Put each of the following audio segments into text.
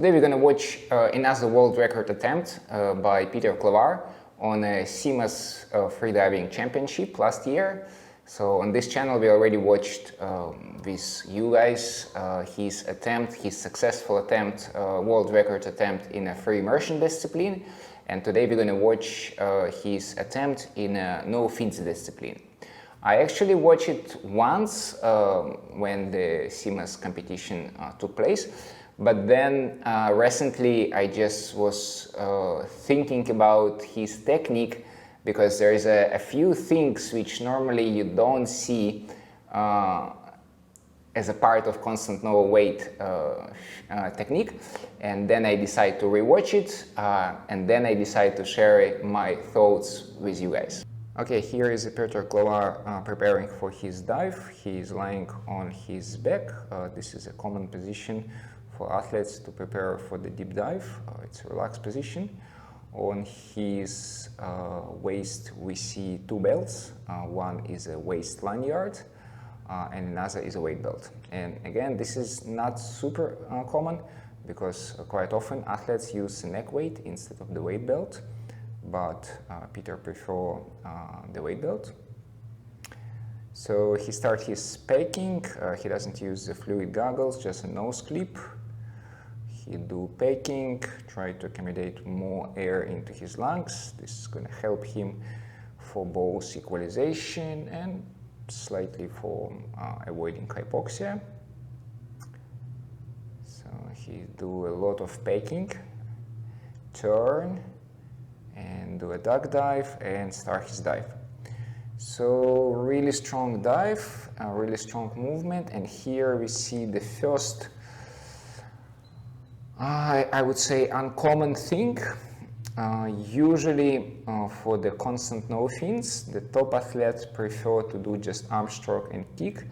Today we're going to watch another world record attempt by Petar Klovar on a CMAS Freediving Championship last year. So on this channel we already watched with you guys his successful attempt, world record attempt in a free immersion discipline. And today we're going to watch his attempt in a no fins discipline. I actually watched it once when the CMAS competition took place. But then recently I just was thinking about his technique, because there is a few things which normally you don't see as a part of constant no weight technique. And then I decided to rewatch it and then I decided to share my thoughts with you guys. Okay, here is Petar Klovar preparing for his dive. He is lying on his back. This is a common position for athletes to prepare for the deep dive. It's a relaxed position. On his waist we see two belts. One is a waist lanyard and another is a weight belt. And again, this is not super common, because quite often athletes use the neck weight instead of the weight belt, but Peter prefers the weight belt. So he starts his paking. He doesn't use the fluid goggles, just a nose clip. He do paking, try to accommodate more air into his lungs. This is going to help him for both equalization and slightly for avoiding hypoxia. So he do a lot of paking, turn and do a duck dive and start his dive. So really strong dive, really strong movement, and here we see the first I would say uncommon thing. Usually for the constant no fins, the top athletes prefer to do just arm stroke and kick.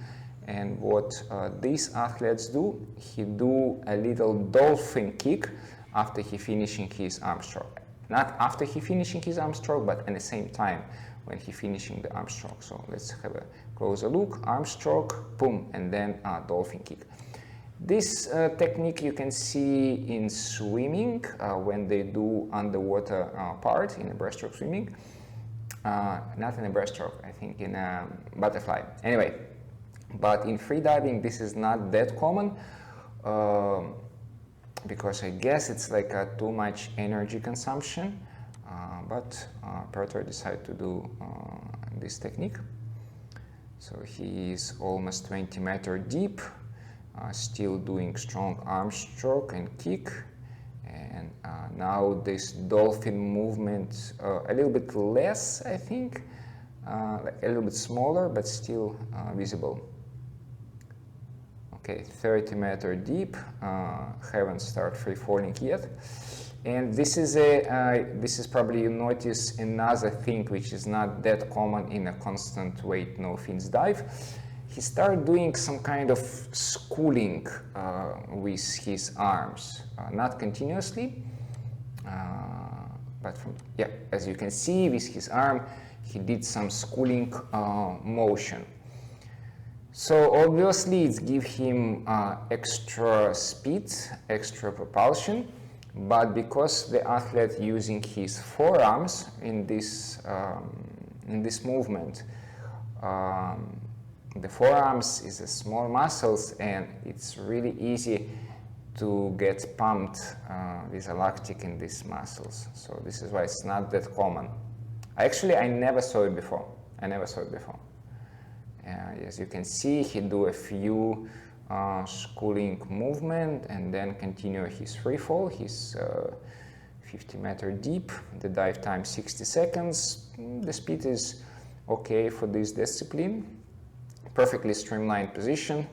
And what these athletes do, he do a little dolphin kick after he finishing his arm stroke. Not after he finishing his arm stroke, but at the same time when he finishing the arm stroke. So let's have a closer look. Arm stroke, boom, and then dolphin kick. This technique you can see in swimming when they do underwater part in a breaststroke swimming. Not in a breaststroke, I think in a butterfly. Anyway, but in freediving this is not that common because I guess it's like too much energy consumption. But Petar decided to do this technique. So he is almost 20 meters deep. Still doing strong arm stroke and kick, and now this dolphin movement a little bit less, I think, like a little bit smaller, but still visible. Okay, 30 meters deep, haven't started free falling yet. And this is probably, you notice another thing which is not that common in a constant weight no fins dive. He started doing some kind of schooling with his arms, not continuously, but as you can see with his arm, he did some schooling motion. So obviously it gives him extra speed, extra propulsion, but because the athlete using his forearms in this movement, the forearms is a small muscles, and it's really easy to get pumped with a lactic in these muscles. So this is why it's not that common. Actually, I never saw it before. As you can see, he do a few schooling movement and then continue his free fall. He's 50 meters deep. The dive time 60 seconds. The speed is okay for this discipline. Perfectly streamlined position,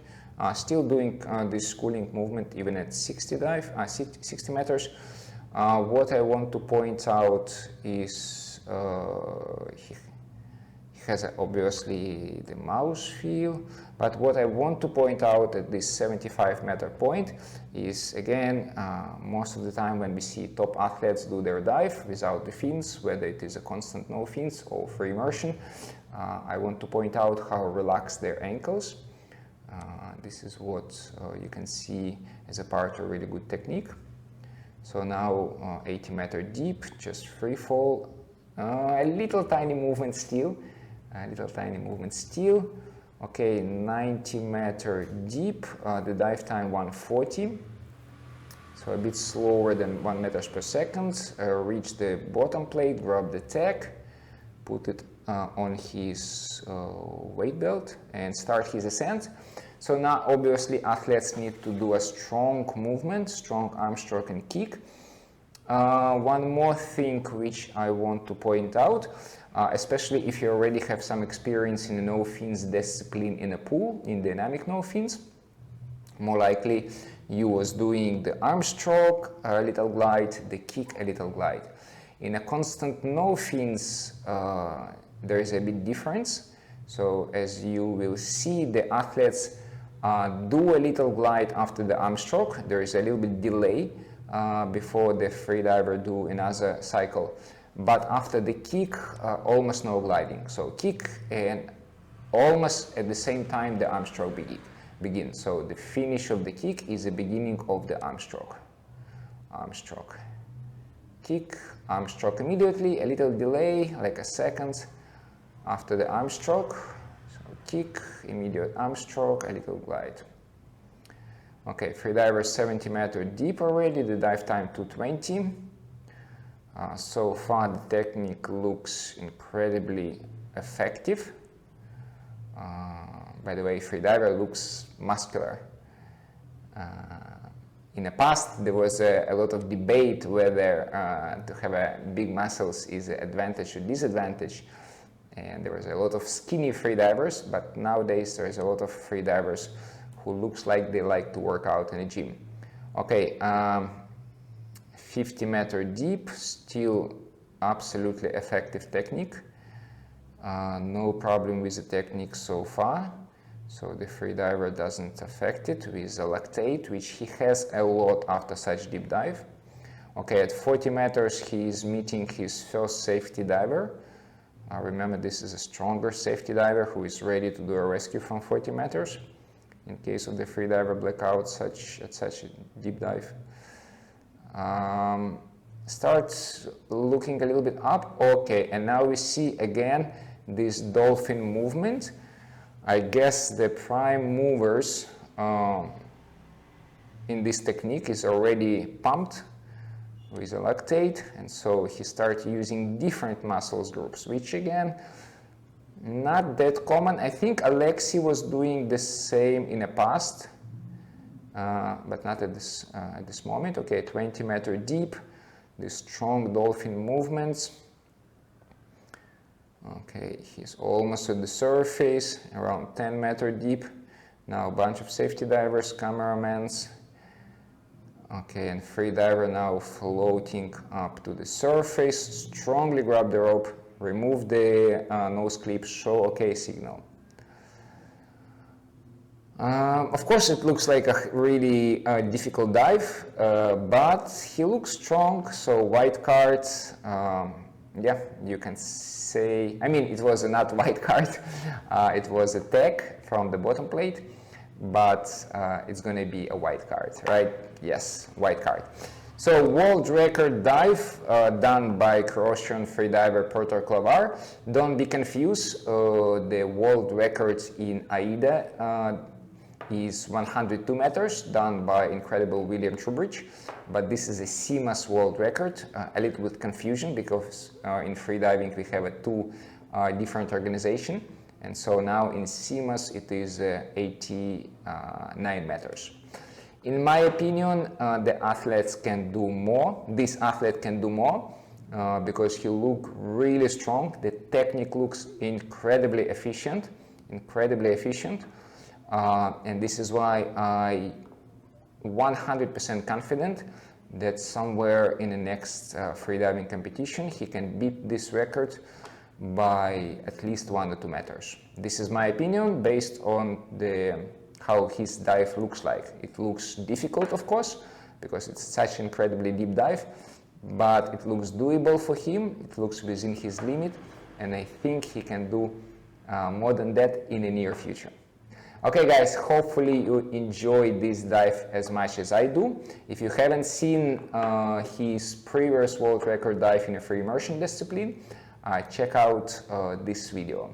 still doing this schooling movement even at 60 meters. What I want to point out is he has obviously the mouse feel, but what I want to point out at this 75-meter point is, again, most of the time when we see top athletes do their dive without the fins, whether it is a constant no fins or free immersion, I want to point out how relaxed their ankles. This is what you can see as a part of a really good technique. So now 80-meter deep, just free fall, a little tiny movement still, Okay, 90-meter deep, the dive time 140, so a bit slower than 1 meters per second. Reach the bottom plate, grab the tag, put it on his weight belt and start his ascent. So now obviously athletes need to do a strong movement, strong arm stroke and kick. One more thing which I want to point out, especially if you already have some experience in a no fins discipline in a pool, in dynamic no fins, more likely you was doing the arm stroke, a little glide, the kick, a little glide. In a constant no fins, there is a big difference. So as you will see, the athletes do a little glide after the arm stroke. There is a little bit delay before the freediver do another cycle. But after the kick, almost no gliding. So kick and almost at the same time the arm stroke begins. So the finish of the kick is the beginning of the arm stroke. Arm stroke. Kick, arm stroke immediately, a little delay, like a second after the arm stroke. So kick, immediate arm stroke, a little glide. Okay, freediver 70-meter deep already, the dive time 220. So far the technique looks incredibly effective. By the way, freediver looks muscular. In the past, there was a lot of debate whether to have big muscles is an advantage or disadvantage. And there was a lot of skinny freedivers, but nowadays there is a lot of freedivers who looks like they like to work out in a gym. Okay, 50-meter deep, still absolutely effective technique. No problem with the technique so far. So the freediver doesn't affect it with the lactate, which he has a lot after such deep dive. Okay, at 40 meters he is meeting his first safety diver. Remember, this is a stronger safety diver who is ready to do a rescue from 40 meters in case of the freediver blackout at such a deep dive. Starts looking a little bit up. Okay, and now we see again this dolphin movement. I guess the prime movers in this technique is already pumped with a lactate, and so he started using different muscles groups, which again, not that common. I think Alexei was doing the same in the past, but not at this moment. Okay, 20-meter deep, the strong dolphin movements. Okay, he's almost at the surface, around 10-meter deep. Now a bunch of safety divers, cameramans. Okay, and freediver now floating up to the surface. Strongly grab the rope, remove the nose clip, show OK signal. Of course, it looks like a really difficult dive, but he looks strong, so white card. Yeah, you can say, I mean, it was not white card, it was a tag from the bottom plate, but it's going to be a white card, right? Yes, white card. So world record dive done by Croatian freediver Petar Klovar. Don't be confused, the world record in AIDA is 102 meters, done by incredible William Trubridge, but this is a CMAS World Record. A little bit confusion because in freediving we have two different organizations, and so now in CMAS it is 89 meters. In my opinion, the athletes can do more. This athlete can do more because he looks really strong. The technique looks incredibly efficient, and this is why I 100% confident that somewhere in the next freediving competition he can beat this record by at least 1 or 2 meters. This is my opinion based on how his dive looks like. It looks difficult, of course, because it's such an incredibly deep dive, but it looks doable for him, it looks within his limit, and I think he can do more than that in the near future. Okay guys, hopefully you enjoyed this dive as much as I do. If you haven't seen his previous world record dive in a free immersion discipline, check out this video.